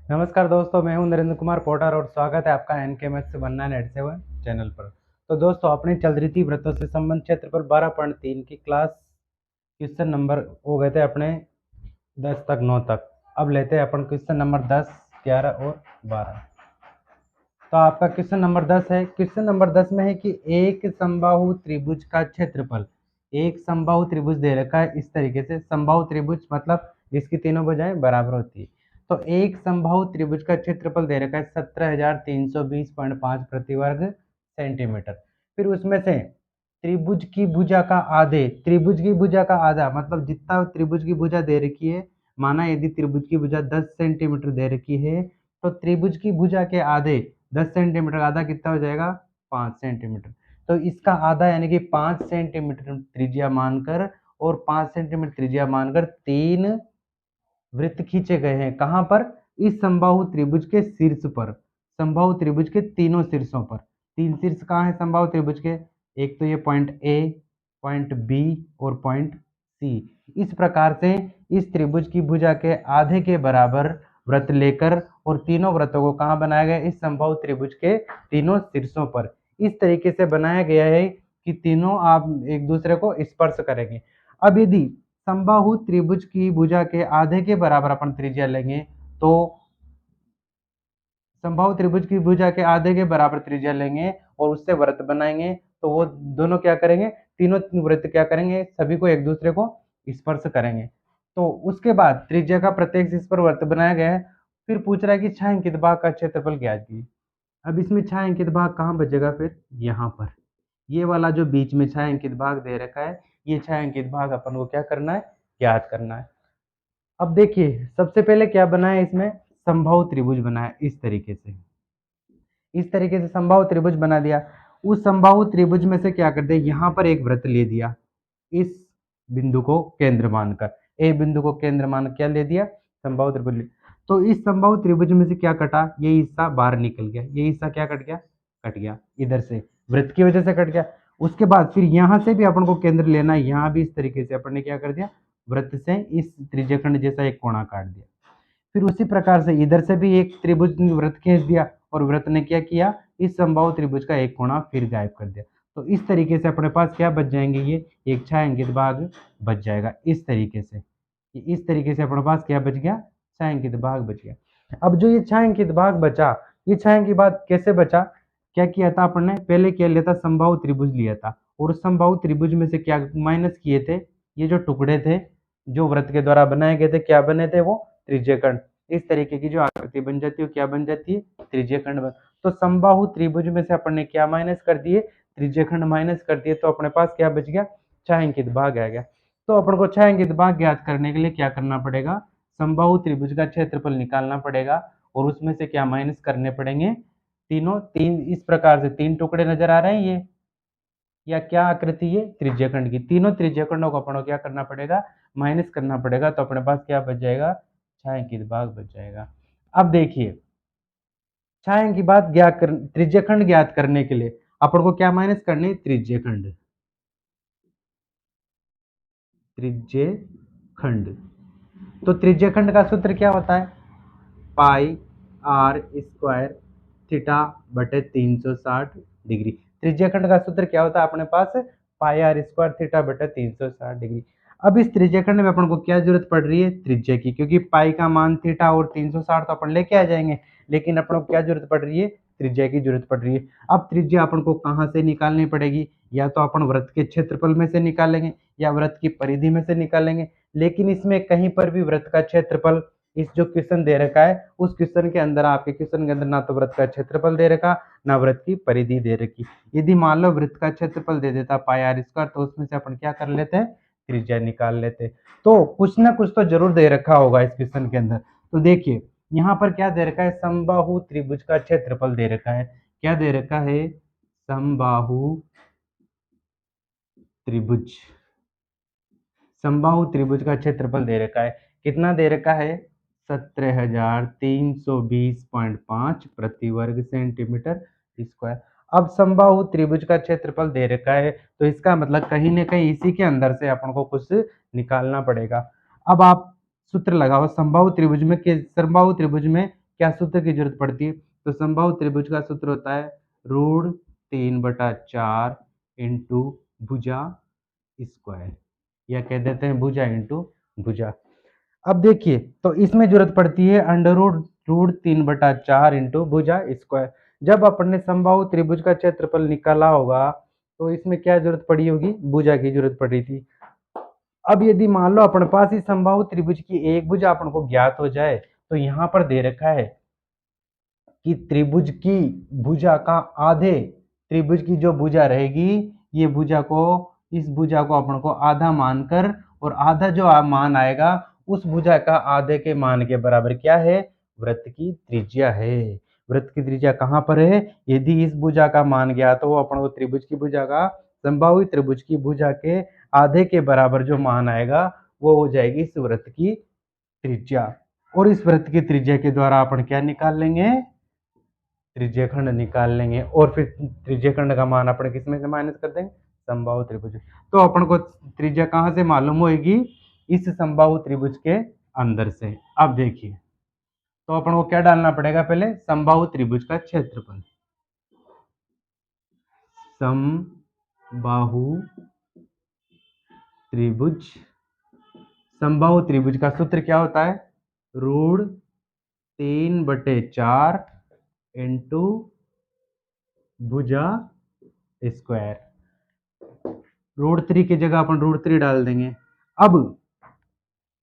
नमस्कार दोस्तों, मैं हूं नरेंद्र कुमार पोटर और स्वागत है आपका एनके मैथ्स 1987 चैनल पर। तो दोस्तों, अपनी चल रही थी वृत्तों से संबंध क्षेत्रफल 12.3 की क्लास। क्वेश्चन नंबर हो गए थे अपने 10 तक 9 तक। अब लेते हैं अपन क्वेश्चन नंबर 10, 11 और 12। तो आपका क्वेश्चन नंबर 10 है। क्वेश्चन नंबर 10 में है कि एक समबाहु त्रिभुज का क्षेत्रफल, एक समबाहु त्रिभुज दे रखा है इस तरीके से। समबाहु त्रिभुज मतलब जिसकी तीनों भुजाएं बराबर होती है। तो एक समबाहु त्रिभुज का क्षेत्रफल दे रखा है 17,320.5 प्रति वर्ग सेंटीमीटर। फिर उसमें से त्रिभुज की भुजा का आधे, त्रिभुज की भुजा का आधा मतलब जितना त्रिभुज की भुजा दे रखी है, माना यदि त्रिभुज की भुजा 10 सेंटीमीटर दे रखी है, तो त्रिभुज की भुजा के आधे 10 सेंटीमीटर आधा कितना हो जाएगा 5 सेंटीमीटर। तो इसका आधा यानी कि 5 सेंटीमीटर त्रिज्या मानकर और 5 सेंटीमीटर त्रिज्या मानकर 3 वृत्त खींचे गए हैं। कहां पर? इस समबाहु त्रिभुज के शीर्ष पर, समबाहु त्रिभुज के तीनों शीर्षों पर। तीन शीर्ष कहाँ है समबाहु त्रिभुज के? एक तो ये पॉइंट ए, पॉइंट बी और पॉइंट सी। इस प्रकार से इस त्रिभुज की भुजा के आधे के बराबर वृत्त लेकर और तीनों वृत्तों को कहाँ बनाया गया? इस समबाहु त्रिभुज के तीनों शीर्षों पर। इस तरीके से बनाया गया है कि तीनों आप एक दूसरे को स्पर्श करेंगे। अब यदि समबाहु त्रिभुज की भुजा के आधे के बराबर अपन त्रिज्या लेंगे, तो समबाहु त्रिभुज की भुजा के आधे के बराबर त्रिज्या लेंगे और उससे वृत्त बनाएंगे, तो वो दोनों क्या करेंगे? तीनों वृत्त क्या करेंगे? सभी को एक दूसरे को स्पर्श करेंगे। तो उसके बाद त्रिज्या का प्रत्येक शीर्ष पर वृत्त बनाया गया है। फिर पूछ रहा है कि छायांकित भाग का क्षेत्रफल ज्ञात कीजिए। अब इसमें छायांकित भाग कहाँ बचेगा? फिर यहाँ पर ये वाला जो बीच में छायांकित भाग दे रखा है, ये छायांकित भाग अपन को क्या करना है? ज्ञात करना है। अब देखिए, सबसे पहले क्या बनाया इसमें? समबाहु त्रिभुज बनाया। इस तरीके से समबाहु त्रिभुज बना दिया। उस समबाहु त्रिभुज में से क्या कर दिया? यहाँ पर एक वृत्त ले दिया, इस बिंदु को केंद्र मानकर, ए बिंदु को केंद्र मान क्या ले दिया? समबाहु त्रिभुज। तो इस समबाहु त्रिभुज में से क्या कटा? ये हिस्सा बाहर निकल गया। ये हिस्सा क्या कट गया? कट गया, इधर से वृत्त की वजह से कट गया। उसके बाद फिर यहाँ से भी अपन को केंद्र लेना है। यहाँ भी इस तरीके से अपन ने क्या कर दिया? वृत्त से इस त्रिज्यखंड जैसा एक कोणा काट दिया। फिर उसी प्रकार से इधर से भी एक त्रिभुज वृत्त खींच दिया और वृत्त ने क्या किया? इस समबाहु त्रिभुज का एक कोणा फिर गायब कर दिया। तो इस तरीके से अपने पास क्या बच जाएंगे? ये एक छायांकित भाग बच जाएगा। इस तरीके से, इस तरीके से अपने पास क्या बच गया? छायांकित भाग बच गया। अब जो ये छायांकित भाग बचा, ये छायांकित भाग कैसे बचा? क्या किया था अपन ने? पहले क्या लिया था? समबाहु त्रिभुज लिया था और उस समबाहु त्रिभुज में से क्या माइनस किए थे? ये जो टुकड़े थे जो वृत्त के द्वारा बनाए गए थे, क्या बने थे? वो त्रिज्यखंड। इस तरीके की जो आकृति बन जाती है, क्या बन जाती है? त्रिज्यखंड बन। तो समबाहु त्रिभुज में से अपन ने क्या माइनस कर दिए? त्रिज्यखंड माइनस कर दिए। तो अपने पास क्या बच गया? छायांकित भाग आ गया। तो अपन को छायांकित भाग ज्ञात करने के लिए क्या करना पड़ेगा? समबाहु त्रिभुज का क्षेत्रफल निकालना पड़ेगा और उसमें से क्या माइनस करने पड़ेंगे? तीनों, तीन इस प्रकार से तीन टुकड़े नजर आ रहे हैं ये, या क्या आकृति है? त्रिज्यखंड की। तीनों त्रिज्यखंडों को अपन को क्या करना पड़ेगा? माइनस करना पड़ेगा। तो अपने पास क्या बच जाएगा? छायांकित भाग बच जाएगा। अब देखिए, छायांकित भाग ज्ञात कर, त्रिज्यखंड ज्ञात करने के लिए अपन को क्या माइनस करने? त्रिज्यखंड, त्रिज्यखंड। तो त्रिज्यखंड का सूत्र क्या होता है? पाई आर स्क्वायर थीटा बटे 360 डिग्री। त्रिज्यखंड का सूत्र क्या होता है अपने पास? पाई आर स्क्वायर थीटा बटे 360 डिग्री। अब इस त्रिज्यखंड में अपन को क्या जरूरत पड़ रही है? त्रिज्या की, क्योंकि पाई का मान थीटा और 360 तो अपन लेके आ जाएंगे, लेकिन अपन को क्या जरूरत पड़ रही है? त्रिज्या की जरूरत पड़ रही है। अब त्रिज्या अपन को कहाँ से निकालनी पड़ेगी? या तो अपन वृत्त के क्षेत्रफल में से निकालेंगे या वृत्त की परिधि में से निकालेंगे। लेकिन इसमें कहीं पर भी वृत्त का क्षेत्रफल, इस जो क्वेश्चन दे रखा है उस क्वेश्चन के अंदर, आपके क्वेश्चन के अंदर ना तो वृत्त का क्षेत्रफल दे रखा, ना वृत्त की परिधि दे रखी। यदि मान लो वृत्त का क्षेत्रफल दे देता पाई आर स्क्वायर, तो उसमें से अपन क्या कर लेते हैं? त्रिज्या निकाल लेते। तो कुछ ना कुछ तो जरूर दे रखा होगा इस क्वेश्चन के अंदर। तो देखिए, यहाँ पर क्या दे रखा है? समबाहु त्रिभुज का क्षेत्रफल दे रखा है। क्या दे रखा है? समबाहु त्रिभुज, समबाहु त्रिभुज का क्षेत्रफल दे रखा है। कितना दे रखा है? 17,320.5 प्रति वर्ग सेंटीमीटर स्क्वायर। अब समबाहु त्रिभुज का क्षेत्रफल दे रखा है, तो इसका मतलब कहीं ना कहीं इसी के अंदर से अपन को कुछ निकालना पड़ेगा। अब आप सूत्र लगाओ। समबाहु त्रिभुज में क्या क्या सूत्र की जरूरत पड़ती है? तो समबाहु त्रिभुज का सूत्र होता है √3/4 इंटू भुजा स्क्वायर, या कह देते हैं भुजा इंटू भुजा। अब देखिए, तो इसमें जरूरत पड़ती है √3/4 इंटू भुजा स्क्वायर। जब अपन ने समबाहु त्रिभुज का क्षेत्रफल निकाला होगा तो इसमें क्या जरूरत पड़ी होगी? भुजा की जरूरत पड़ी थी। अब यदि मान लो अपने पास इस समबाहु त्रिभुज की एक भुजा अपन को ज्ञात हो जाए, तो यहाँ पर दे रखा है कि त्रिभुज की भुजा का आधे, त्रिभुज की जो भुजा रहेगी ये भुजा को, इस भुजा को अपन को आधा मानकर, और आधा जो मान आएगा उस भुजा का आधे के मान के बराबर क्या है? वृत्त की त्रिज्या है। वृत्त की त्रिज्या कहाँ पर है? यदि इस भुजा का मान ज्ञात हो अपन को त्रिभुज की भुजा का, समबाहु त्रिभुज की भुजा के आधे के बराबर जो मान आएगा वो हो जाएगी इस वृत्त की त्रिज्या। और इस वृत्त की त्रिज्या के द्वारा अपन क्या निकाल लेंगे? त्रिज्यखंड निकाल लेंगे। और फिर त्रिज्यखंड का मान अपन किसमें से माइनस कर देंगे? समबाहु त्रिभुज। तो अपन को त्रिज्या कहाँ से मालूम होगी? इस समबाहु त्रिभुज के अंदर से। अब देखिए, तो अपन को क्या डालना पड़ेगा? पहले समबाहु त्रिभुज का क्षेत्रफल। समबाहु त्रिभुज, समबाहु त्रिभुज का सूत्र क्या होता है? √3/4 इंटू भुजा स्क्वायर। √3 की जगह अपन √3 डाल देंगे। अब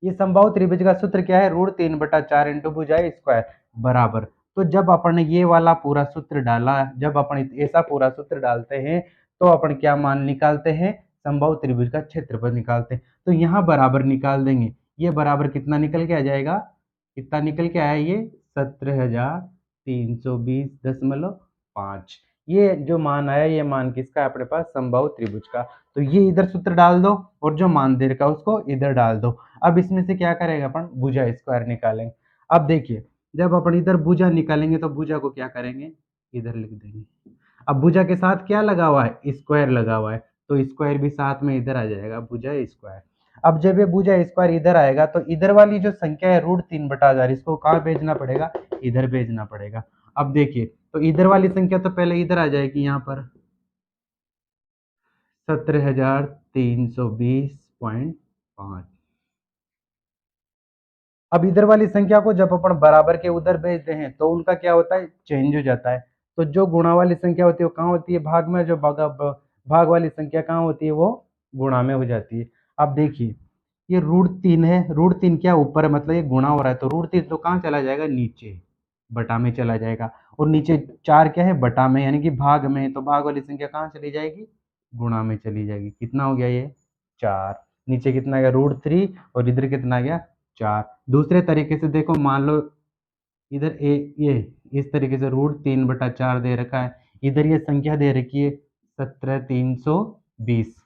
ये समबाहु त्रिभुज का सूत्र क्या है? √3/4 इंटू भुजा स्क्वायर बराबर। तो जब अपन ने ये वाला पूरा सूत्र डाला, जब अपन ऐसा पूरा सूत्र डालते हैं तो अपन क्या मान निकालते हैं? समबाहु त्रिभुज का क्षेत्रफल निकालते हैं। तो यहाँ बराबर निकाल देंगे। ये बराबर कितना निकल के आ जाएगा? कितना निकल के आया ये? 17,320.5। ये जो मान आया, ये मान किसका है अपने पास? समबाहु त्रिभुज का। तो ये इधर सूत्र डाल दो और जो मान दे रखा है उसको इधर डाल दो। अब इसमें से क्या करेगा अपन? भुजा स्क्वायर निकालेंगे। अब देखिए, जब अपन इधर भुजा निकालेंगे तो भुजा को क्या करेंगे? इधर लिख देंगे। अब भुजा के साथ क्या लगा हुआ है? स्क्वायर लगा हुआ है, तो स्क्वायर भी साथ में इधर आ जाएगा, भुजा स्क्वायर। अब जब ये भुजा स्क्वायर इधर आएगा तो इधर वाली जो संख्या है √3/4, इसको कहाँ भेजना पड़ेगा? इधर भेजना पड़ेगा। अब देखिए, तो इधर वाली संख्या तो पहले इधर आ जाएगी, यहाँ पर 17,320.5। अब इधर वाली संख्या को जब अपन बराबर के उधर भेजते हैं तो उनका क्या होता है? चेंज हो जाता है। तो जो गुणा वाली संख्या होती है वो कहाँ होती है? भाग में। जो भाग वाली संख्या कहाँ होती है? वो गुणा में हो जाती है। अब देखिए, ये √3 है, √3 क्या ऊपर है, मतलब ये गुणा हो रहा है, तो √3 तो कहाँ चला जाएगा? नीचे, बटा में चला जाएगा। और नीचे 4 क्या है? बटा में, यानी कि भाग में, तो भाग वाली संख्या कहाँ चली जाएगी? गुणा में चली जाएगी। कितना हो गया ये? 4। नीचे कितना आ गया? √3, और इधर कितना आ गया? 4। दूसरे तरीके से देखो, मान लो इधर ये इस तरीके से √3/4 दे रखा है, इधर ये संख्या दे रखी है 17,320।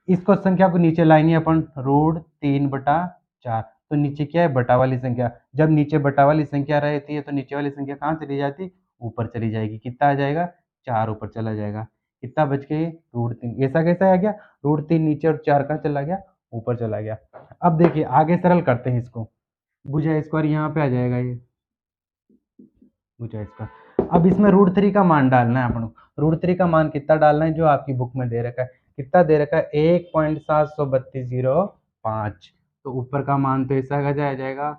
इसको संख्या को नीचे लाएंगे अपन, √3/4, तो नीचे क्या है? बटा वाली संख्या। जब नीचे बटा वाली संख्या रहती है तो नीचे वाली संख्या कहाँ चली जाती? ऊपर चली जाएगी। कितना आ जाएगा? 4 ऊपर चला जाएगा। कितना बच गया? √3। ऐसा कैसे आ गया? √3 नीचे और 4 कहाँ चला गया? ऊपर चला गया। अब देखिए, आगे सरल करते हैं इसको। भुजा स्क्वायर यहाँ पे आ जाएगा, ये भुजा स्क्वायर। अब इसमें √3 का मान डालना है अपन को। √3 का मान कितना डालना है? जो आपकी बुक में दे रखा है। कितना दे रखा है? 1.73205। तो ऊपर का मान तो ऐसा आ जाएगा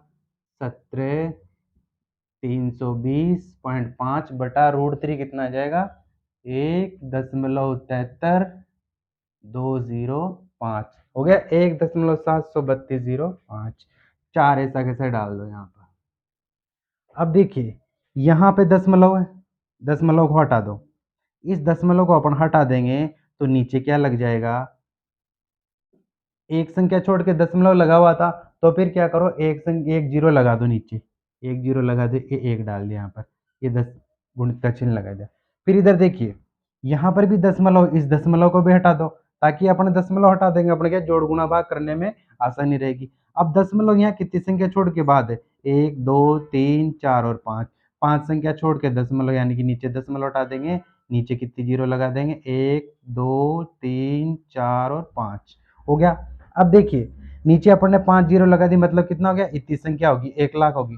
17,320.5 बटा √3 कितना आ जाएगा? 1.732005 हो गया। 1.73205। 4 ऐसा कैसे डाल दो यहाँ पर। अब देखिए, यहाँ पे दशमलव है, दशमलव को हटा दो। इस दशमलव को अपन हटा देंगे तो नीचे क्या लग जाएगा? एक संख्या छोड़ के दशमलव लगा हुआ था, तो फिर क्या करो? एक जीरो लगा दो नीचे, एक जीरो लगा दे, एक डाल दिया यहाँ पर, ये 10 गुणित का चिन्ह लगा दिया। फिर इधर देखिए, यहाँ पर भी दशमलव, इस दशमलव को भी हटा दो, ताकि अपन दशमलव हटा देंगे, अपने क्या जोड़ गुणा भाग करने में आसानी रहेगी। अब दशमलव यहाँ कितनी संख्या छोड़ के बाद है? 1 2 3 4 और 5। 5 संख्या छोड़ के दशमलव, यानी कि नीचे दशमलव हटा देंगे, नीचे कितनी जीरो लगा देंगे? 1 2 3 4 और 5 हो गया। अब देखिए, नीचे अपन ने 5 जीरो लगा दी, मतलब कितना हो गया? इतनी संख्या होगी, 1 लाख होगी।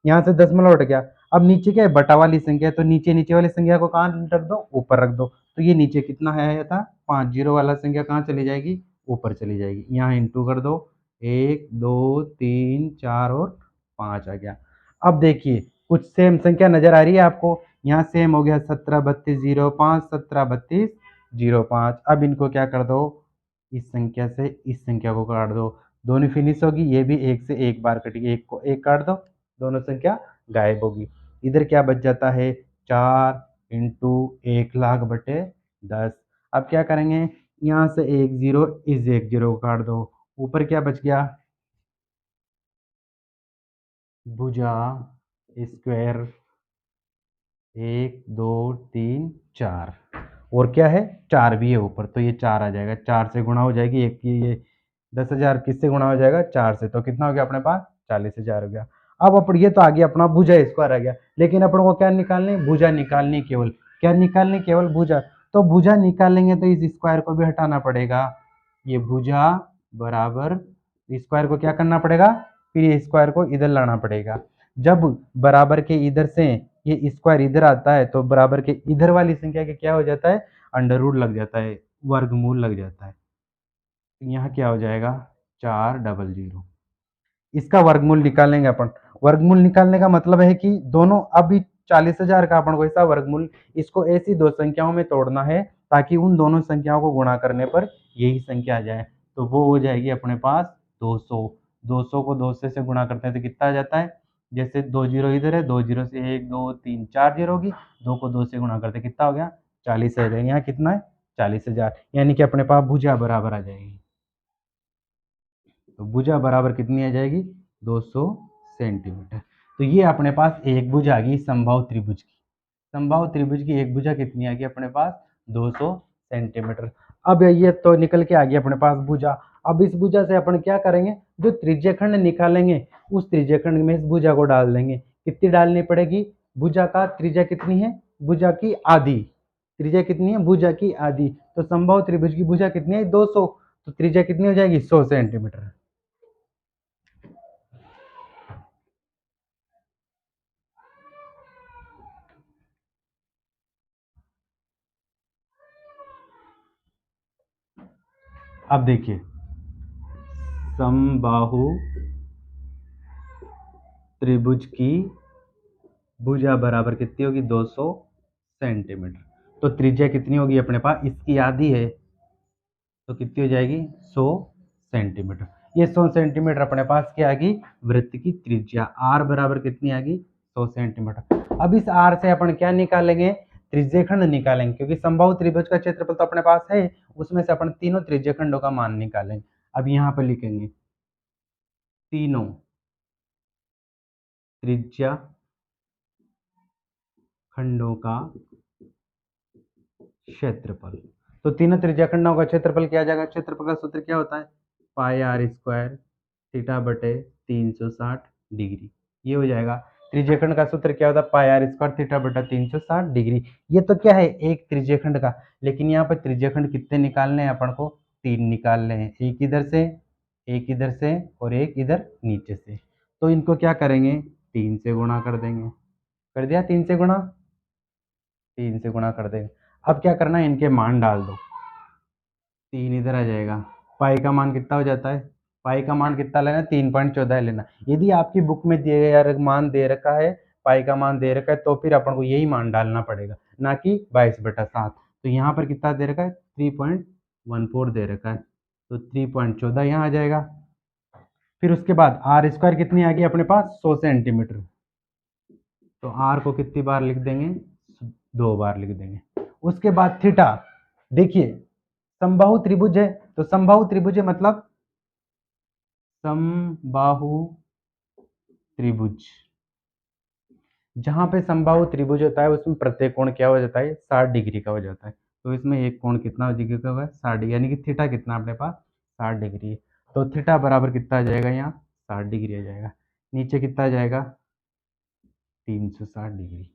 यहाँ से दशमलव हट गया। अब नीचे क्या है, बटा वाली संख्या है, तो नीचे नीचे वाली संख्या को कहाँ रख दो, ऊपर रख दो। तो ये नीचे कितना है था, 5, जीरो वाला संख्या कहाँ चली जाएगी, ऊपर चली जाएगी। यहाँ इंटू कर दो, 1 2 3 4 और 5 आ गया। अब देखिए कुछ सेम संख्या नजर आ रही है आपको, यहाँ सेम हो गया 17 32 05, 17 32 05। अब इनको क्या कर दो, इस संख्या से इस संख्या को काट दो, दोनों फिनिश होगी। ये भी एक से एक बार कटेगी, एक को एक काट दो, दोनों संख्या गायब होगी। इधर क्या बच जाता है, 4 इंटू 1,00,000 बटे 10। अब क्या करेंगे, यहाँ से एक जीरो, इस एक जीरो को काट दो, ऊपर क्या बच गया, भुजा स्क्वायर 1 2 3 4, और क्या है, 4 भी है ऊपर, तो ये 4 आ जाएगा, 4 से गुणा हो जाएगी एक की, ये 10,000 किससे गुणा हो जाएगा, 4 से, तो कितना हो गया अपने पास, 40,000 हो गया। अब अपन ये तो आ गया अपना भुजा स्क्वायर आ गया, लेकिन अपन को क्या निकालने, भुजा निकालनी, केवल क्या निकालनी, केवल भुजा। तो भुजा निकालेंगे तो इस स्क्वायर को भी हटाना पड़ेगा, ये भुजा बराबर स्क्वायर को क्या करना पड़ेगा, फिर ये स्क्वायर को इधर लाना पड़ेगा। जब बराबर के इधर से ये स्क्वायर इधर आता है तो बराबर के इधर वाली संख्या के क्या हो जाता है, अंडर रूट लग जाता है, वर्गमूल लग जाता है। यहाँ क्या हो जाएगा, 400। इसका वर्गमूल निकालेंगे अपन। वर्गमूल निकालने का मतलब है कि दोनों, अभी 40,000 का अपन को ऐसा वर्गमूल, इसको ऐसी दो संख्याओं में तोड़ना है ताकि उन दोनों संख्याओं को गुणा करने पर यही संख्या आ जाए। तो वो हो जाएगी अपने पास 200। 200 को 200 से गुणा करते हैं तो कितना आ जाता है, जैसे 2 जीरो इधर है, 2 जीरो से 1 2 3 4 जीरो होगी, 2 को 2 से गुणा करते कितना हो गया, 40,000। यहाँ कितना है, 40,000, यानी कि अपने पास भुजा बराबर आ जाएगी। तो भुजा बराबर कितनी आ जाएगी, 200 सेंटीमीटर। तो ये अपने पास एक भुजा आ गई समबाहु त्रिभुज की। समबाहु त्रिभुज की एक भुजा कितनी आ गई अपने पास, 200 सेंटीमीटर। अब ये तो निकल के आ गई अपने पास भुजा। अब इस भुजा से अपन क्या करेंगे, जो त्रिज्यखंड निकालेंगे उस त्रिज्यखंड में इस भुजा को डाल देंगे। कितनी डालनी पड़ेगी, भुजा का त्रिज्या कितनी है, भुजा की आधी, त्रिज्या कितनी है, भुजा की आधी। तो समबाहु त्रिभुज की भुजा कितनी है, 200, तो त्रिज्या कितनी हो जाएगी, 100 सेंटीमीटर। अब देखिए समबाहु त्रिभुज की भुजा बराबर कितनी होगी, 200 सेंटीमीटर। तो त्रिज्या कितनी होगी अपने पास, इसकी आधी है, तो कितनी हो जाएगी, 100 सेंटीमीटर। ये 100 सेंटीमीटर अपने पास क्या आ गई, वृत्त की त्रिज्या। आर बराबर कितनी आ गई, 100 सेंटीमीटर। अब इस आर से अपन क्या निकालेंगे, त्रिज्यखंड निकालेंगे, क्योंकि समबाहु त्रिभुज का क्षेत्रफल तो अपने पास है, उसमें से अपन तीनों त्रिज्यखंडों का मान निकालेंगे। अब यहाँ पर लिखेंगे तीनों त्रिज्या खंडों का क्षेत्रफल। तो तीनों त्रिज्याखंडों का क्षेत्रफल क्या आ जाएगा, क्षेत्रफल का सूत्र क्या होता है, पाई आर स्क्वायर थीटा बटे 360 डिग्री। ये हो जाएगा। त्रिज्यखंड का सूत्र क्या होता है, पाई आर स्क्वायर थीटा बटा 360 डिग्री। ये तो क्या है, एक त्रिज्यखंड का, लेकिन यहाँ पर त्रिज्यखंड कितने निकालने हैं अपन को, 3 निकालने हैं, एक इधर से, एक इधर से और एक इधर नीचे से। तो इनको क्या करेंगे, 3 से गुणा कर देंगे, कर दिया 3 से गुणा, 3 से गुणा कर देंगे। अब क्या करना है, इनके मान डाल दो, 3 इधर आ जाएगा, पाई का मान कितना हो जाता है, पाई का मान कितना लेना है, 3.14 लेना। यदि आपकी बुक में दिए गए मान दे रखा है, पाई का मान दे रखा है, तो फिर अपन को यही मान डालना पड़ेगा, ना कि 22/7। तो यहाँ पर कितना दे रखा है, 3.14 दे रखा है, तो 3.14 यहाँ आ जाएगा। फिर उसके बाद आर स्क्वायर कितनी आ गई अपने पास, 100 सेंटीमीटर। तो आर को कितनी बार लिख देंगे, 2 बार लिख देंगे। उसके बाद थीटा, देखिए समबाहु त्रिभुज है, तो समबाहु त्रिभुज है मतलब समबाहु त्रिभुज, जहां पे समबाहु त्रिभुज होता है उसमें प्रत्येक कोण क्या हो जाता है, 60 डिग्री का हो जाता है। तो इसमें एक कोण कितना डिग्री का होगा, 60 डिग्री, यानी कि थीटा कितना अपने पास, 60 डिग्री है। तो थीटा बराबर कितना आ जाएगा, यहाँ 60 डिग्री आ जाएगा, नीचे कितना आ जाएगा, 360 डिग्री,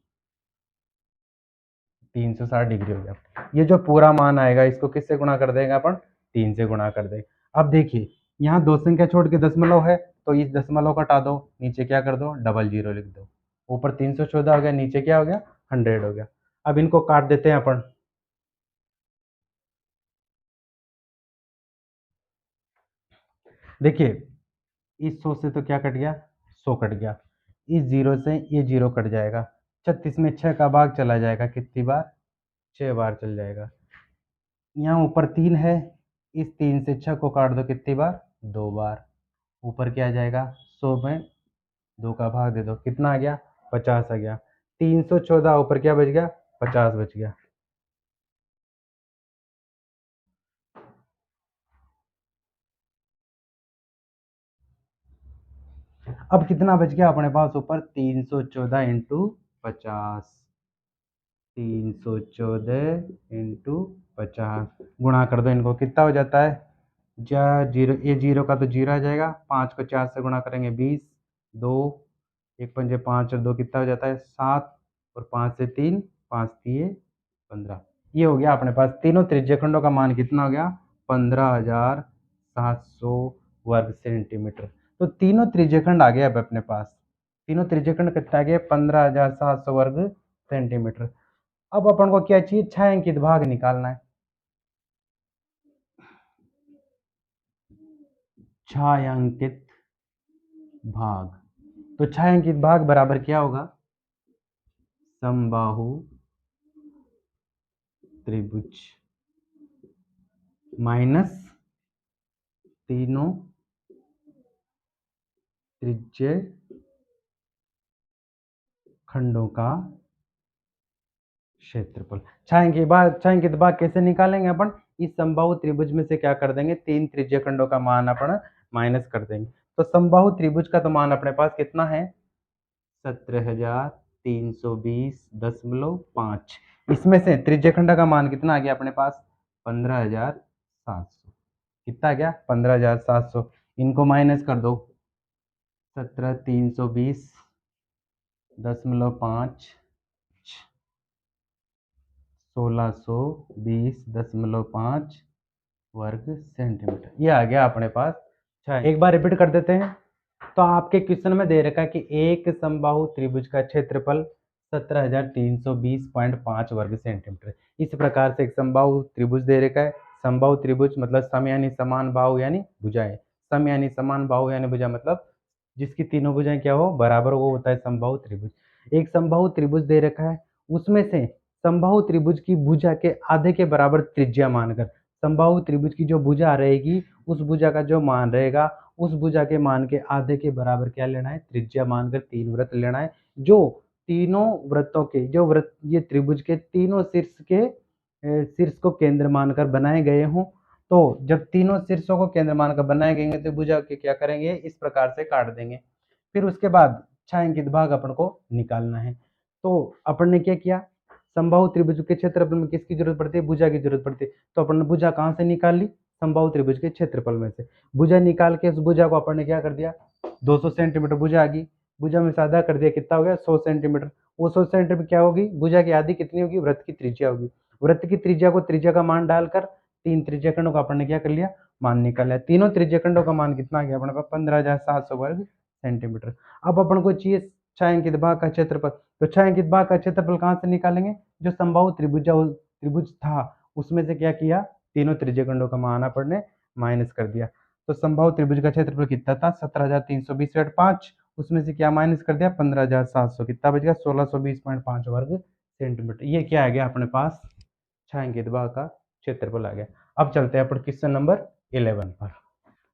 360 डिग्री हो गया। ये जो पूरा मान आएगा इसको किससे गुणा कर देंगे अपन, 3 से गुणा कर देंगे। अब देखिए यहाँ दो संख्या छोड़ के दशमलव है, तो इस दशमलव को हटा दो, नीचे क्या कर दो, डबल जीरो लिख दो। ऊपर 314 हो गया, नीचे क्या हो गया, 100 हो गया। अब इनको काट देते हैं अपन। देखिए इस 100 से तो क्या कट गया, 100 कट गया। इस जीरो से ये जीरो कट जाएगा। 36 में 6 का भाग चला जाएगा, कितनी बार, 6 बार चल जाएगा। यहाँ ऊपर 3 है, इस 3 से 6 को काट दो, कितनी बार, 2 बार। ऊपर क्या आ जाएगा, 100 में 2 का भाग दे दो, कितना आ गया, 50 आ गया। 314 ऊपर क्या बच गया, 50 बच गया। अब कितना बच गया अपने पास ऊपर, 314 इंटू 50, 314 इंटू 50 गुणा कर दो इनको, कितना हो जाता है, जा जीरो, ये जीरो का तो जीरो आ जाएगा, 5 को 4 से गुणा करेंगे 20, 2 एक पंजे 5 और 2 कितना हो जाता है, 7, और 5 से 3, 5 दिए 15। ये हो गया अपने पास तीनों त्रिज्यखंडों का मान कितना हो गया, 15,700 वर्ग सेंटीमीटर। तो तीनों त्रिज्यखंड आ गए अब अपने पास, तीनों त्रिज्यखंड कितना आ गया, 15,700 वर्ग सेंटीमीटर। अब अपन को क्या चाहिए, छायांकित भाग निकालना है। छायांकित भाग, तो छायांकित भाग बराबर क्या होगा, समबाहु त्रिभुज माइनस तीनों त्रिज्य खंडों का क्षेत्रफल। छायांकित भाग कैसे निकालेंगे अपन, इस समबाहु त्रिभुज में से क्या कर देंगे, 3 त्रिज्य खंडों का मान अपन माइनस कर देंगे। तो समबाहु त्रिभुज का तो मान अपने पास कितना है, 17,320.5। इसमें से त्रिज्यखंड का मान कितना आ गया अपने पास, 15,700। कितना आ गया, 15,700। इनको माइनस कर दो, 17,320.5, 1620.5 वर्ग सेंटीमीटर, ये आ गया अपने पास। अच्छा एक बार रिपीट कर देते हैं। तो आपके क्वेश्चन में दे रखा है कि एक समबाहु त्रिभुज का क्षेत्रफल 17,320.5 वर्ग सेंटीमीटर। इस प्रकार से एक समबाहु त्रिभुज दे रखा है। समबाहु त्रिभुज मतलब सम यानी समान बाहु यानी भुजाएं, सम यानी समान बाहु यानी भुजा मतलब जिसकी तीनों भुजाएं क्या हो, बराबर, वो होता है समबाहु त्रिभुज। एक समबाहु त्रिभुज दे रखा है, उसमें से समबाहु त्रिभुज की भुजा के आधे के बराबर त्रिज्या मानकर समबाहु त्रिभुज की जो भुजा रहेगी उस भुजा का जो मान रहेगा उस भुजा के मान के आधे के बराबर क्या लेना है, त्रिज्या मानकर 3 वृत्त लेना है। जो तीनों वृत्तों के, जो वृत्त ये त्रिभुज के तीनों शीर्ष को केंद्र मानकर बनाए गए हों। तो जब तीनों शीर्षों को केंद्र मानकर बनाए गए तो भुजा के क्या करेंगे, इस प्रकार से काट देंगे। फिर उसके बाद छायांकित भाग अपन को निकालना है। तो अपन ने क्या किया, समबाहु त्रिभुज के क्षेत्रफल में किसकी जरूरत पड़ती है, भुजा की जरूरत पड़ती है। तो अपन ने भुजा कहाँ से निकाल ली, समबाहु त्रिभुज के क्षेत्रफल में से। भुजा निकाल के उस भुजा को अपन ने क्या कर दिया, 200 सेंटीमीटर भुजा आ गई, भुजा में साधा कर दिया, कितना हो गया, 100 सेंटीमीटर। वो 100 सेंटीमीटर क्या होगी, भुजा की आधी कितनी होगी, वृत्त की त्रिज्या होगी। वृत्त की त्रिज्या को त्रिज्या का मान डालकर 3 त्रिज्याखंडों का अपन ने क्या कर लिया, मान निकाल लिया। तीनों त्रिज्याखंडों का मान कितना आ गया अपने पास, 15,700 वर्ग सेंटीमीटर। अब अपन को चाहिए छायांकित भाग का क्षेत्रफल। तो छायांकित भाग का क्षेत्रफल कहाँ से निकालेंगे, जो समबाहु त्रिभुज था उसमें से क्या किया, तीनों त्रिज्यखंडों का मान अपन ने माइनस कर दिया। तो समबाहु त्रिभुज का क्षेत्रफल कितना था, 17,320.5, उसमें से क्या माइनस कर दिया, 15,700, कितना बच गया, 1620.5 वर्ग सेंटीमीटर। ये क्या आ गया अपने पास, छायांकित भाग का क्षेत्रफल आ गया। अब चलते हैं अपन क्वेश्चन नंबर 11 पर।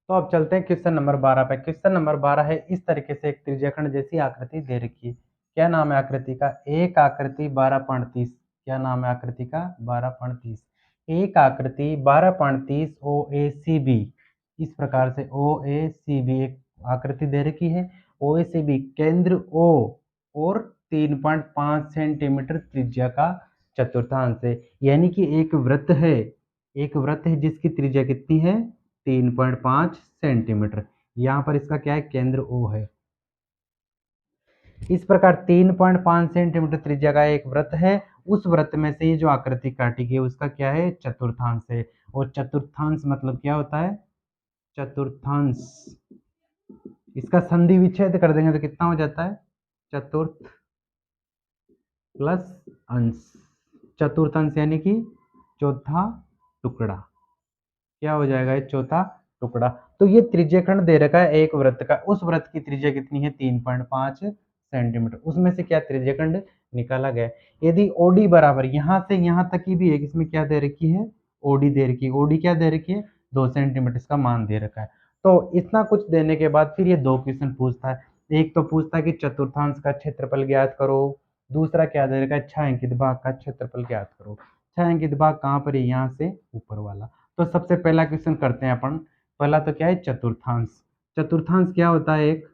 तो अब चलते हैं क्वेश्चन नंबर 12 पे। क्वेश्चन नंबर 12 है, इस तरीके से एक त्रिज्यखंड जैसी आकृति दे रखी है। क्या नाम है आकृति का, एक आकृति 12.30। क्या नाम है आकृति का, 12.30। एक आकृति 12.30 ओ ए सी बी, इस प्रकार से ओ ए सी बी एक आकृति दे रखी है। ओ ए सी बी केंद्र ओ और 3.5 सेंटीमीटर त्रिज्या का चतुर्थांश है। यानी कि एक वृत्त है, एक वृत्त है जिसकी त्रिज्या कितनी है, 3.5 सेंटीमीटर। यहाँ पर इसका क्या है, केंद्र ओ है। इस प्रकार 3.5 सेंटीमीटर त्रिज्या का एक वृत्त है। उस वृत्त में से ये जो आकृति काटी गई उसका क्या है, चतुर्थांश है। और चतुर्थांश मतलब क्या होता है, चतुर्थांश इसका संधि विच्छेद कर देंगे तो कितना हो जाता है, चतुर्थ प्लस अंश, चतुर्थ अंश यानी कि चौथा टुकड़ा, क्या हो जाएगा ये चौथा टुकड़ा। तो ये त्रिज्यखंड दे रखा है एक वृत्त का, उस वृत्त की त्रिज्या कितनी है 3.5 सेंटीमीटर, उसमें से क्या त्रिज्यखंड निकाला गया। यदि ओडी बराबर यहाँ से यहाँ तक की भी है, इसमें क्या दे रखी है, ओडी दे रखी है, ओडी क्या दे रखी है 2 सेंटीमीटर, इसका मान दे रखा है। तो इतना कुछ देने के बाद फिर ये 2 क्वेश्चन पूछता है। एक तो पूछता है कि चतुर्थांश का क्षेत्रफल ज्ञात करो, दूसरा क्या दे रखा है छायांकित भाग का क्षेत्रफल ज्ञात करो। छायांकित भाग कहाँ पर है, यहाँ से ऊपर वाला। तो सबसे पहला क्वेश्चन करते हैं अपन। पहला तो क्या है चतुर्थांश, चतुर्थांश क्या होता है, एक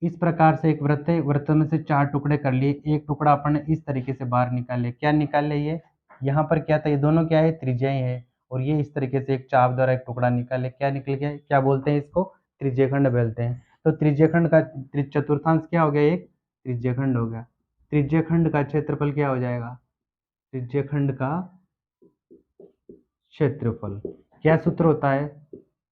इस प्रकार से एक वृत्त है, वृत्त में से 4 टुकड़े कर लिए, एक टुकड़ा अपन ने इस तरीके से बाहर निकाले, क्या निकाले ये, यहाँ पर क्या था, ये दोनों क्या है त्रिज्याएं है, और ये इस तरीके से एक चाप द्वारा एक टुकड़ा निकाले, क्या निकल गया, क्या बोलते हैं इसको, त्रिज्यखंड बोलते हैं। तो त्रिज्यखंड का चतुर्थांश क्या हो गया, एक त्रिज्यखंड हो गया। त्रिज्यखंड का क्षेत्रफल क्या हो जाएगा, त्रिज्यखंड का क्षेत्रफल क्या सूत्र होता है,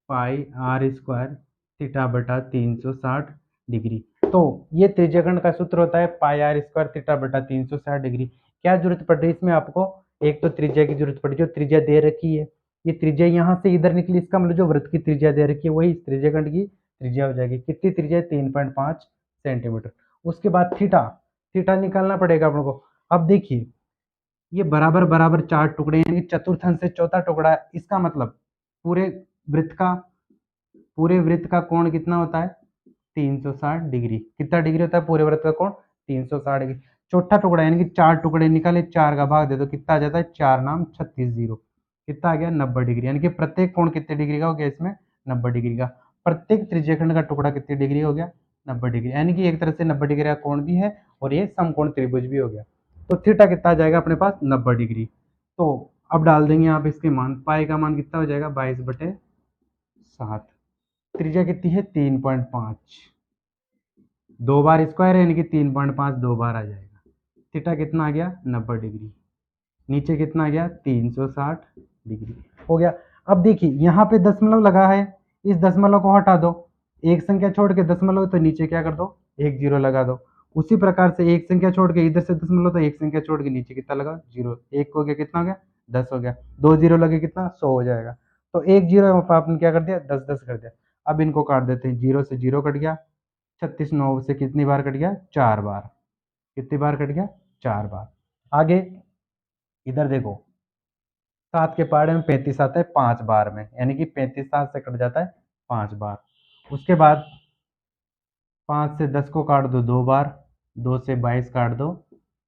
पाई आर स्क्वायर थीटा बटा 360 डिग्री। तो ये त्रिज्यखंड का सूत्र होता है पाई आर स्क्वायर थीटा बटा 360 डिग्री। क्या जरूरत पड़ रही है इसमें आपको, एक तो त्रिज्या की जरूरत पड़ी, जो त्रिज्या दे रखी है, ये त्रिज्या यहाँ से इधर निकली, इसका मतलब जो वृत्त की त्रिज्या दे रखी है वही इस त्रिज्यखंड की त्रिज्या हो जाएगी। कितनी त्रिज्या, 3.5 सेंटीमीटर। उसके बाद थीटा, थीटा निकालना पड़ेगा अपन को। अब देखिए ये बराबर बराबर 4 टुकड़े, यानी चतुर्थांश से चौथा टुकड़ा है, इसका मतलब पूरे वृत्त का, पूरे वृत्त का कोण कितना होता है 360 डिग्री। कितना डिग्री होता है पूरे वृत्त का कोण, 360 डिग्री। चौथा टुकड़ा यानी कि 4 टुकड़े निकाले, 4 का भाग दे दो, कितना आ जाता है, 4 नाम 36 जीरो, कितना आ गया 90 डिग्री। यानी कि प्रत्येक कोण कितने डिग्री का हो गया इसमें, 90 डिग्री का। प्रत्येक त्रिज्यखंड का टुकड़ा कितनी डिग्री हो गया, 90 डिग्री। यानी कि एक तरह से 90 डिग्री का कोण भी है और ये समकोण त्रिभुज भी हो गया। तो थीटा कितना आ जाएगा अपने पास, 90 डिग्री। तो अब डाल देंगे आप इसके मान, पाई का मान कितना हो जाएगा 22/7, त्रिज्या कितनी है 3.5, 2 बार स्क्वायर है यानी कि 3.5 2 बार आ जाएगा। थीटा कितना आ गया 90 डिग्री, नीचे कितना आ गया 360 डिग्री हो गया। अब देखिए यहाँ पे दशमलव लगा है, इस दशमलव को हटा दो, एक संख्या छोड़ के दशमलव, तो नीचे क्या कर दो, एक जीरो लगा दो। उसी प्रकार से एक संख्या छोड़ के इधर से दशमलव, तो एक संख्या छोड़ के नीचे कितना लगा, जीरो। एक हो गया कितना हो गया 10 हो गया, 2 जीरो लगे कितना 100 हो जाएगा। तो एक जीरो आपने क्या कर दिया 10 10 कर दिया। अब इनको काट देते हैं, जीरो से जीरो कट गया, 36 9 से कितनी बार कट गया, 4 बार। कितनी बार कट गया, 4 बार। आगे इधर देखो, 7 के पहाड़े में 35 आता है 5 बार में, यानी कि 35 7 से कट जाता है 5 बार। उसके बाद 5 से 10 को काट दो 2 बार, 2 से 22 काट दो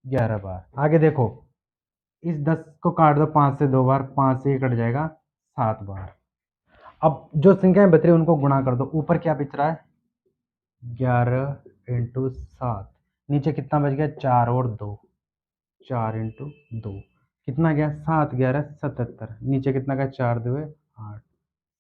11 बार। आगे देखो, इस 10 को काट दो 5 से 2 बार, 5 से ये कट जाएगा 7 बार। अब जो संख्याएं बच रही है उनको गुणा कर दो, ऊपर क्या बच रहा है 11 इंटू 7, नीचे कितना बच गया 4 और 2, 4 इंटू 2 कितना गया 7 11 77, नीचे कितना गया 4 2 8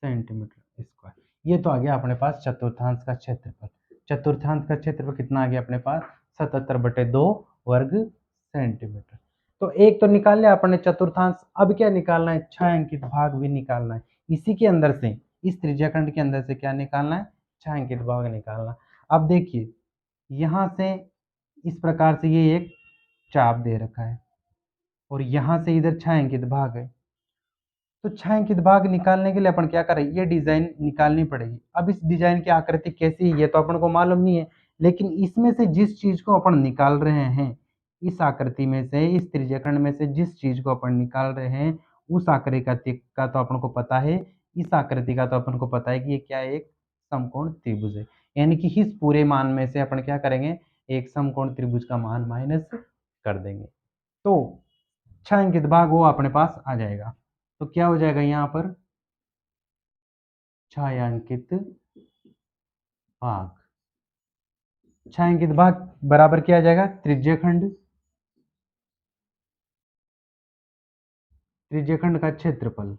सेंटीमीटर स्क्वायर। ये तो आ गया अपने पास चतुर्थांश का क्षेत्रफल। चतुर्थांश का क्षेत्रफल कितना आ गया अपने पास 77/2 वर्ग सेंटीमीटर। तो एक तो निकाल लिया अपने चतुर्थांश, अब क्या निकालना है, छायांकित भाग भी निकालना है। इसी के अंदर से, इस त्रिज्याखंड के अंदर से क्या निकालना है, छायांकित भाग निकालना। अब देखिए यहाँ से इस प्रकार से ये एक चाप दे रखा है और यहाँ से इधर छायांकित भाग है। तो छायांकित भाग निकालने के लिए अपन क्या करें, ये डिजाइन निकालनी पड़ेगी। अब इस डिजाइन की आकृति कैसी है ये तो अपन को मालूम नहीं है, लेकिन इसमें से जिस चीज को अपन निकाल रहे हैं, इस आकृति में से, इस त्रिज्यखंड में से जिस चीज को अपन निकाल रहे हैं, उस आकृति का तो अपन को पता है, इस आकृति का तो अपन को पता है कि ये क्या है, एक समकोण त्रिभुज है। यानी कि इस पूरे मान में से अपन क्या करेंगे, एक समकोण त्रिभुज का मान माइनस कर देंगे, तो छायांकित भाग वो अपने पास आ जाएगा। तो क्या हो जाएगा यहाँ पर छायांकित भाग, छायांकित भाग बराबर क्या आ जाएगा, त्रिज्यखंड, त्रिज्यखंड का क्षेत्रफल।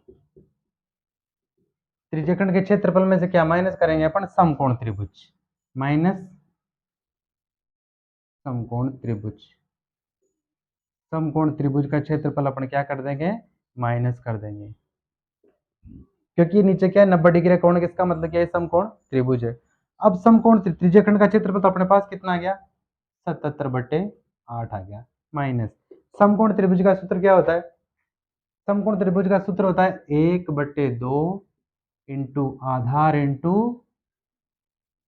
त्रिज्यखंड के क्षेत्रफल में से क्या माइनस करेंगे अपन, समकोण त्रिभुज, माइनस समकोण त्रिभुज। समकोण त्रिभुज का क्षेत्रफल अपन क्या कर देंगे, माइनस कर देंगे। क्योंकि ये नीचे क्या है 90 डिग्री कोण, किसका मतलब क्या है, समकोण त्रिभुज है। अब समकोण त्रिज्यीय खंड का क्षेत्रफल तो अपने पास कितना आ गया, 77/8 आ गया, माइनस समकोण त्रिभुज का सूत्र क्या होता है, समकोण त्रिभुज का सूत्र होता है 1/2 इंटू आधार इंटू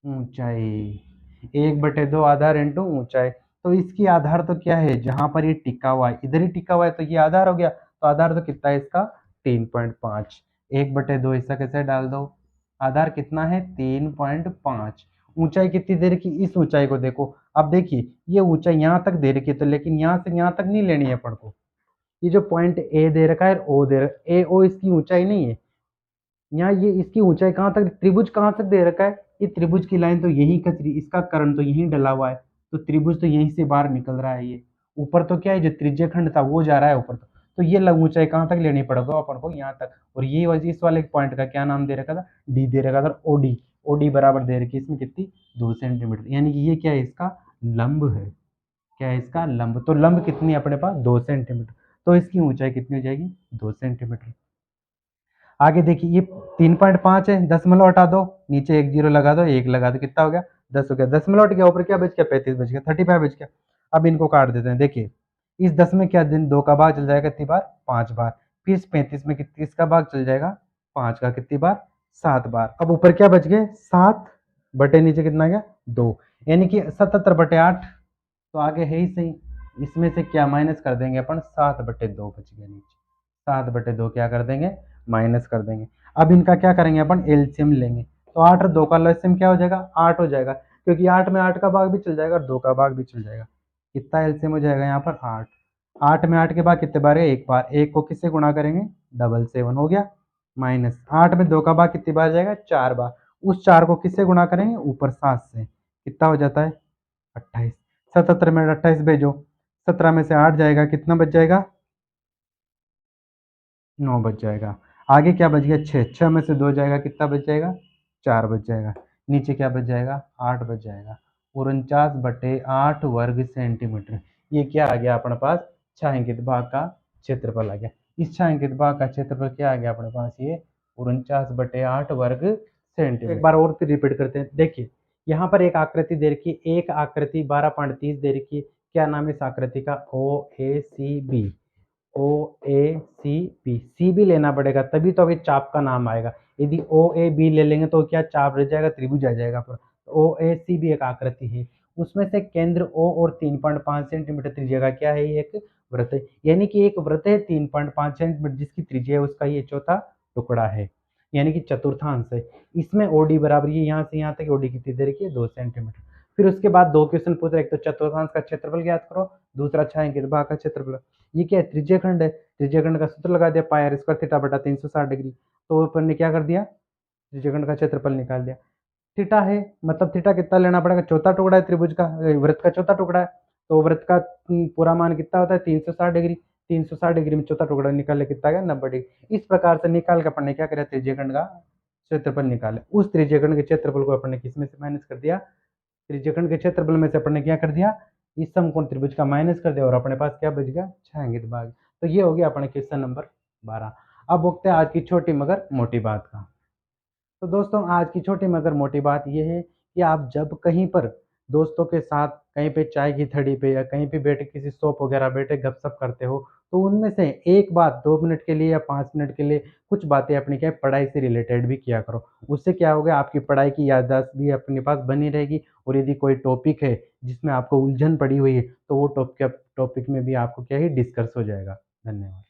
ऊंचाई, 1/2 आधार इंटू ऊंचाई। तो इसकी आधार तो क्या है, जहां पर ये टिका हुआ है इधर ही टिका हुआ है, तो ये आधार हो गया, तो आधार तो कितना है इसका 3.5, 1/2 ऐसा कैसे डाल दो, आधार कितना है 3.5। ऊंचाई कितनी दे रखी, इस ऊंचाई को देखो, अब देखिए ये ऊंचाई यहाँ तक दे रखी है, तो लेकिन यहाँ से यहाँ तक नहीं लेनी है अपन को, ये जो पॉइंट ए दे रखा है, ओ दे रखा है, ए ओ इसकी ऊंचाई नहीं है, यहाँ ये इसकी ऊंचाई कहाँ तक, त्रिभुज कहाँ तक दे रखा है, ये त्रिभुज की लाइन तो यही का, इसका कर्ण तो यही डला हुआ है, तो त्रिभुज तो यहीं से बाहर निकल रहा है, ये ऊपर तो क्या है, जो त्रिज्य खंड था वो जा रहा है ऊपर, तो ये ऊंचाई कहाँ तक लेनी पड़ेगा अपन को, यहाँ तक। और ये इस वाले पॉइंट का क्या नाम दे रखा था, डी दे रखा था, ओडी, ओडी बराबर दे रखी है इसमें कितनी 2 सेंटीमीटर, यानी कि ये क्या है इसका लंब है, क्या है इसका लंब, तो लंब कितनी है अपने पास 2 सेंटीमीटर, तो इसकी ऊंचाई कितनी हो जाएगी 2 सेंटीमीटर। आगे देखिए ये 3.5 है, दशमलव हटा दो, नीचे एक जीरो लगा दो, एक लगा दो, कितना हो गया 10 हो गया, दशमलव हट गया, ऊपर क्या बच गया 35 बच गया, 35 बच गया। अब इनको काट देते हैं, देखिए इस 10 में क्या दिन 2 का भाग चल जाएगा कितनी बार 5 बार, फिर इस 35 में किसका भाग चल जाएगा 5 का, कितनी बार 7 बार। अब ऊपर क्या बच गए 7 बटे नीचे कितना गया 2, यानी कि 77/8, तो आगे है ही सही, इसमें से क्या माइनस कर देंगे अपन 7/2 बच गया नीचे, 7/2 क्या कर देंगे माइनस कर देंगे। अब इनका क्या करेंगे अपन एलसीएम लेंगे, तो 8 और 2 का एलसीएम क्या हो जाएगा 8 हो जाएगा, क्योंकि 8 में 8 का भाग भी चल जाएगा और 2 का भाग भी चल जाएगा, कितना एलसीएम हो जाएगा यहाँ पर 8, 8 में 8 के बाद कितने बार है एक बार, एक को किससे गुणा करेंगे 777 हो गया, माइनस 8 में 2 का भाग कितनी बार जाएगा 4 बार, उस 4 को किससे गुणा करेंगे ऊपर 7 से, कितना हो जाता है 28, 77 में 28 भेजो, 17 में से 8 जाएगा, कितना बच जाएगा 9 बच जाएगा। आगे क्या बच गया 6, 6 में से 2 जाएगा, कितना बच जाएगा 4 बच जाएगा, नीचे क्या बच जाएगा 8 बच जाएगा, 49/8 वर्ग सेंटीमीटर, ये क्या आ गया अपने पास छायांकित भाग का क्षेत्रफल आ गया। इस छायांकित भाग का क्षेत्रफल क्या आ गया अपने पास, ये 49/8 वर्ग सेंटीमीटर। एक बार और रिपीट करते हैं, देखिए यहाँ पर एक आकृति दे रखी है, एक आकृति 12.30 दे रखी है, क्या नाम है इस आकृति का OACB, OACB, सी भी लेना पड़ेगा तभी तो अभी चाप का नाम आएगा, यदि OAB ले लेंगे तो क्या चाप रह जाएगा त्रिभुज आ जाएगा पर, OACB एक आकृति है, उसमें से केंद्र O और 3.5 सेंटीमीटर त्रिज्या का क्या है, एक वृत्त है, यानी कि एक वृत्त है 3.5 सेंटीमीटर जिसकी त्रिज्या है उसका ये चौथा टुकड़ा है, यानी कि चतुर्थांश है। इसमें OD बराबर ये यहाँ से यहाँ तक OD कितनी दे रखी है 2 सेंटीमीटर। फिर उसके बाद 2 क्वेश्चन पूछ रहे, एक तो चतुर्थांश का क्षेत्रफल ज्ञात करो, दूसरा छायांकित भाग का क्षेत्रफल, ये क्या है त्रिज्य खंड है, त्रिज्य खंड का सूत्र लगा दिया पाई आर स्क्वायर थीटा बटा 360 डिग्री, तो अपन ने क्या कर दिया त्रिज्य खंड का क्षेत्रफल निकाल दिया। थीटा है मतलब थीटा कितना लेना पड़ेगा, चौथा टुकड़ा है त्रिभुज का, वृत्त का चौथा टुकड़ा है, तो वृत्त का पूरा मान कितना होता है 360 डिग्री, 360 डिग्री में चौथा टुकड़ा निकाले कितना गया 90 डिग्री। इस प्रकार से निकाल के अपन ने क्या करा त्रिज्य खंड का क्षेत्रफल निकाले, उस त्रिज्य खंड के क्षेत्रफल को अपन ने किस में से माइनस कर दिया, त्रिज्य खंड के क्षेत्रफल में से अपन ने क्या कर दिया इस समकोण त्रिभुज का माइनस कर दिया, और अपने पास क्या बच गया छायांकित भाग। तो ये हो गया अपने क्वेश्चन नंबर 12। अब वक्त है आज की छोटी मगर मोटी बात का। तो दोस्तों आज की छोटी मगर मोटी बात यह है कि आप जब कहीं पर दोस्तों के साथ कहीं पे चाय की थड़ी पे या कहीं पे बैठे किसी शॉप वगैरह बैठे गपशप करते हो, तो उनमें से एक बात 2 मिनट के लिए या 5 मिनट के लिए कुछ बातें अपनी क्या है पढ़ाई से रिलेटेड भी किया करो, उससे क्या होगा आपकी पढ़ाई की याददाश्त भी अपने पास बनी रहेगी, और यदि कोई टॉपिक है जिसमें आपको उलझन पड़ी हुई है तो वो टॉपिक में भी आपको क्या है डिस्कस हो जाएगा। धन्यवाद।